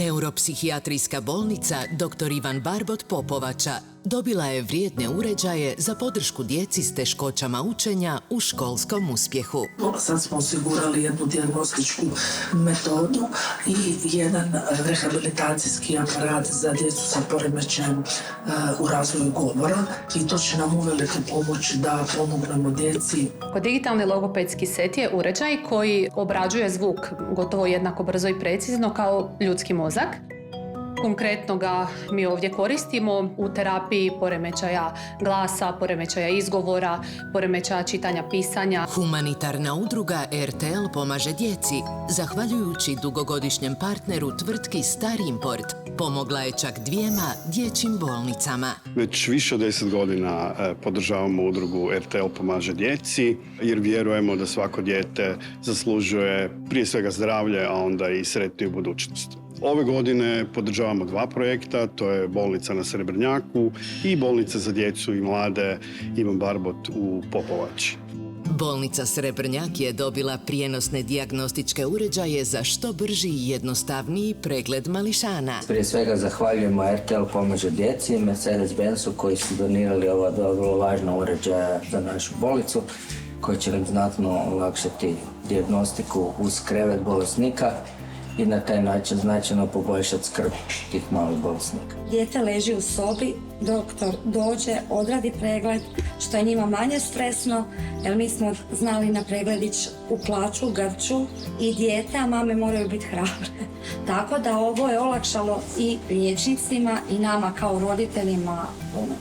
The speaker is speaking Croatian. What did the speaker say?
Neuropsihijatrijska bolnica dr. Ivan Barbot Popovača dobila je vrijedne uređaje za podršku djeci s teškoćama učenja u školskom uspjehu. Sad smo osigurali jednu dijagnostičku metodu i jedan rehabilitacijski aparat za djecu sa poremećajem u razvoju govora i to će nam uvelike pomoći da pomognemo djeci. Digitalni logopedski set je uređaj koji obrađuje zvuk gotovo jednako brzo i precizno kao ljudski mozak. Konkretno ga mi ovdje koristimo u terapiji poremećaja glasa, poremećaja izgovora, poremećaja čitanja, pisanja. Humanitarna udruga RTL pomaže djeci. Zahvaljujući dugogodišnjem partneru tvrtki Star Import, pomogla je čak 2 dječjim bolnicama. Već više od 10 godina podržavamo udrugu RTL pomaže djeci, jer vjerujemo da svako dijete zaslužuje prije svega zdravlje, a onda i sretniju budućnost. Ove godine podržavamo 2 projekta, to je bolnica na Srebrnjaku i bolnica za djecu i mlade Ivan Barbot u Popovači. Bolnica Srebrnjak je dobila prijenosne dijagnostičke uređaje za što brži i jednostavniji pregled mališana. Prije svega zahvaljujemo RTL pomaže djeci i Mercedes-Benzu koji su donirali ova vrlo važna uređaja za našu bolnicu, koji će nam znatno olakšati dijagnostiku uz krevet bolesnika i na taj način značajno poboljšati skrb tih malih bolesnika. Dijete leži u sobi, doktor dođe, odradi pregled, što je njima manje stresno, jer mi smo znali na pregledić u plaču, grču i dijete, a mame moraju biti hrabre. Tako da ovo je olakšalo i liječnicima i nama kao roditeljima puno.